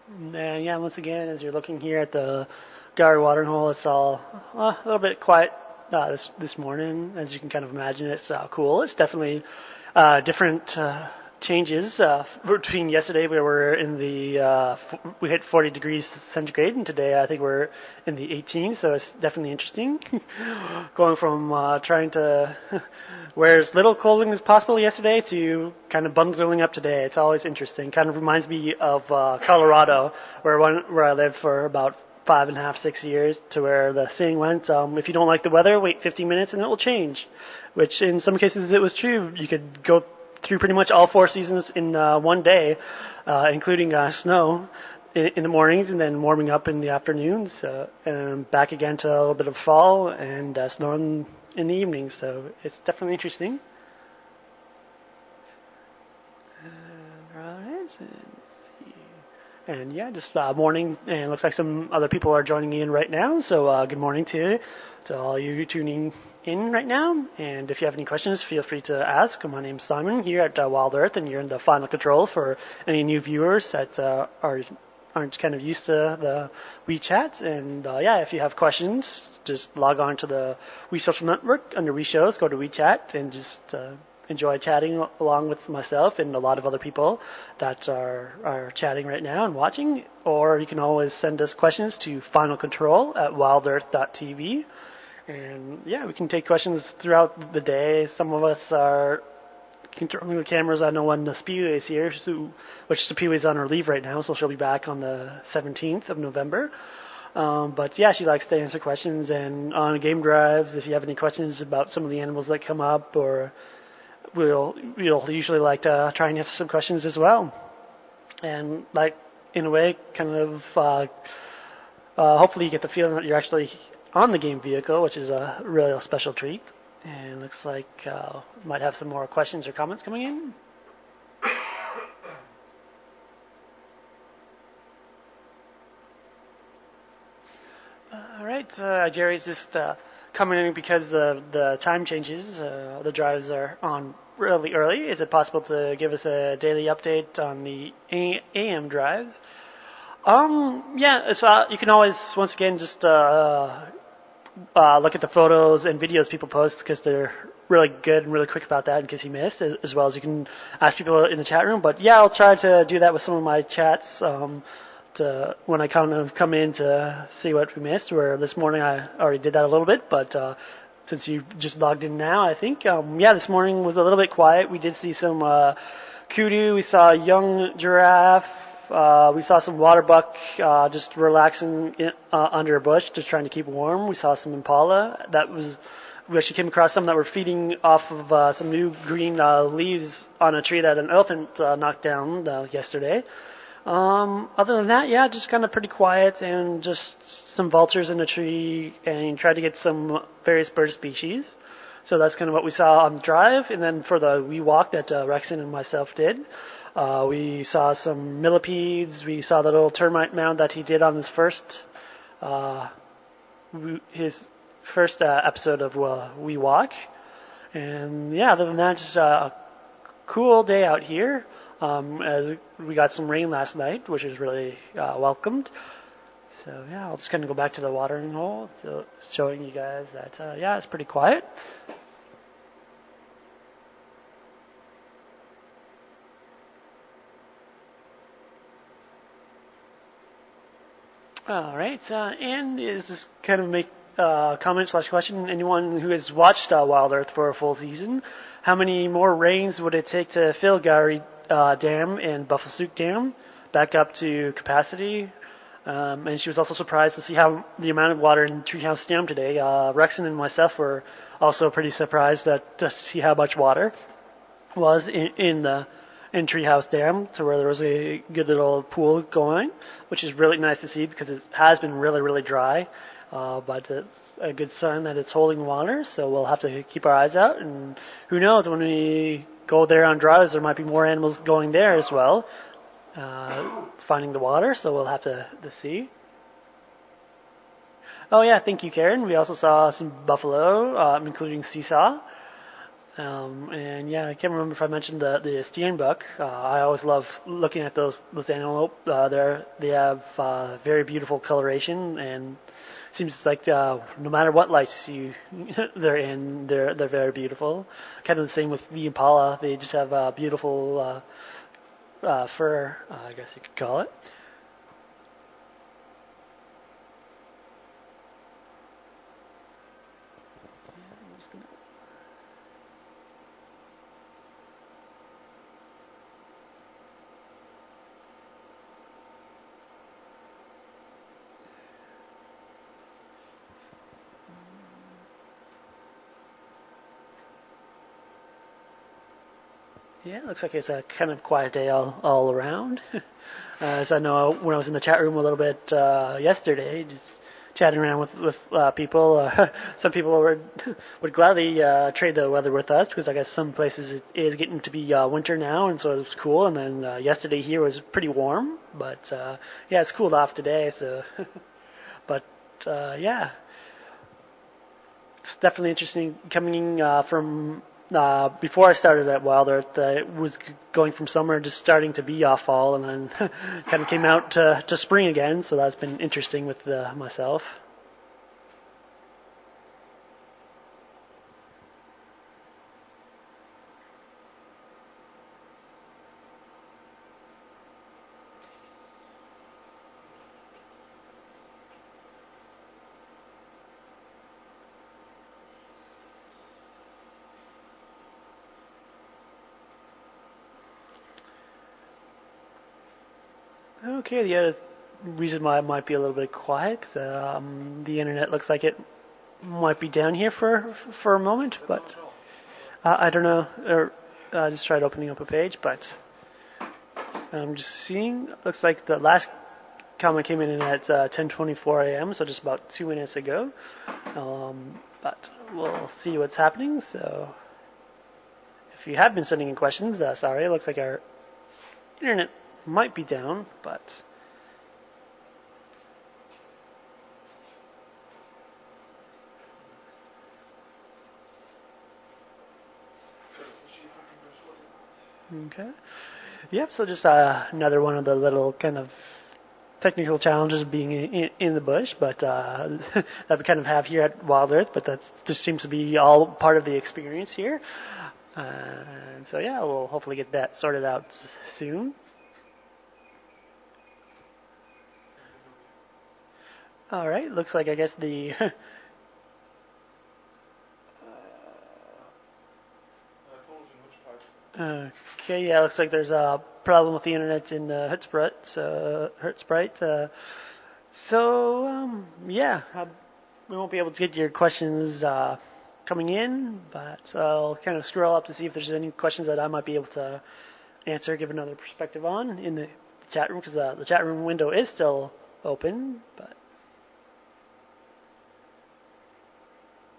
And yeah, once again, as you're looking here at the Gary watering hole, it's all a little bit quiet this morning. As you can kind of imagine, it's cool. It's definitely different changes between yesterday. We were in the we hit 40 degrees centigrade, and today I think we're in the 18. So it's definitely interesting. Going from trying to wear as little clothing as possible yesterday to kind of bundling up today. It's always interesting. Kind of reminds me of Colorado, where I lived for about 5.5, 6 years, to where the saying went, if you don't like the weather, wait 15 minutes and it will change. Which in some cases it was true. You could go through pretty much all 4 seasons in one day, including snow in the mornings and then warming up in the afternoons, and back again to a little bit of fall and snow in the evenings. So it's definitely interesting. Alright, so let's see. And yeah, just morning, and it looks like some other people are joining in right now. So good morning to all you tuning in right now. And if you have any questions, feel free to ask. My name's Simon here at Wild Earth, and you're in the final control for any new viewers that aren't kind of used to the WeChat. And yeah, if you have questions, just log on to the We Social Network under We Shows. Go to WeChat and just enjoy chatting along with myself and a lot of other people that are chatting right now and watching. Or you can always send us questions to finalcontrol@wildearth.tv. And yeah, we can take questions throughout the day. Some of us are controlling the cameras. I know when Spiwe is here, which Spiwe is on her leave right now, so she'll be back on the 17th of November. But yeah, she likes to answer questions. And on game drives, if you have any questions about some of the animals that come up, or we'll usually like to try and answer some questions as well. And like, in a way, kind of hopefully you get the feeling that you're actually on the game vehicle, which is a really special treat. And looks like might have some more questions or comments coming in. All right, Jerry's just coming in because the time changes. The drives are on really early. Is it possible to give us a daily update on the AM drives? Yeah, so you can always, once again, just look at the photos and videos people post, because they're really good and really quick about that in case you missed, as well as you can ask people in the chat room. But yeah, I'll try to do that with some of my chats when I kind of come in to see what we missed. Where this morning I already did that a little bit, but since you just logged in now, I think, yeah, this morning was a little bit quiet. We did see some kudu, we saw a young giraffe, we saw some water buck just relaxing under a bush, just trying to keep warm. We saw some impala. We actually came across some that were feeding off of some new green leaves on a tree that an elephant knocked down yesterday. Other than that, yeah, just kind of pretty quiet, and just some vultures in a tree, and tried to get some various bird species. So that's kind of what we saw on the drive. And then for the wee walk that Rexon and myself did, we saw some millipedes. We saw the little termite mound that he did on his first episode of We Walk. And yeah, other than that, just a cool day out here. As we got some rain last night, which is really welcomed. So yeah, I'll just kind of go back to the watering hole, so showing you guys that yeah, it's pretty quiet. All right, and is this kind of make comment / question? Anyone who has watched Wild Earth for a full season, how many more rains would it take to fill Gary Dam and Buffalook Dam back up to capacity? And she was also surprised to see how the amount of water in Treehouse Dam today. Rexon and myself were also pretty surprised to see how much water was in Treehouse Dam, to where there was a good little pool going, which is really nice to see, because it has been really, really dry. But it's a good sign that it's holding water, so we'll have to keep our eyes out. And who knows, when we go there on drives, there might be more animals going there as well, finding the water, so we'll have to see. Oh yeah, thank you, Karen. We also saw some buffalo, including Seesaw. And yeah, I can't remember if I mentioned the Stein book. I always love looking at those antelope. They have very beautiful coloration, and seems like no matter what lights they're in, they're very beautiful. Kind of the same with the impala. They just have beautiful fur, I guess you could call it. Yeah, it looks like it's a kind of quiet day all around. As I know, when I was in the chat room a little bit yesterday, just chatting around with people, some people would gladly trade the weather with us because I guess some places it is getting to be winter now, and so it's cool. And then yesterday here was pretty warm, but yeah, it's cooled off today. So, but yeah, it's definitely interesting coming from before I started at Wild Earth. It was going from summer just starting to be fall, and then kind of came out to spring again. So that's been interesting with myself. Okay, the other reason why it might be a little bit quiet, 'cause, the internet looks like it might be down here for a moment, but I don't know. Or I just tried opening up a page, but I'm just seeing. Looks like the last comment came in at 10:24 a.m., so just about 2 minutes ago. But we'll see what's happening. So if you have been sending in questions, sorry, it looks like our internet might be down, but okay. Yep. So just another one of the little kind of technical challenges of being in the bush, but that we kind of have here at Wild Earth. But that just seems to be all part of the experience here. And so yeah, we'll hopefully get that sorted out soon. All right. Looks like I guess the okay, yeah, looks like there's a problem with the internet in Hertzsprite. So, yeah, we won't be able to get your questions coming in, but I'll kind of scroll up to see if there's any questions that I might be able to answer, give another perspective on in the chat room, because the chat room window is still open, but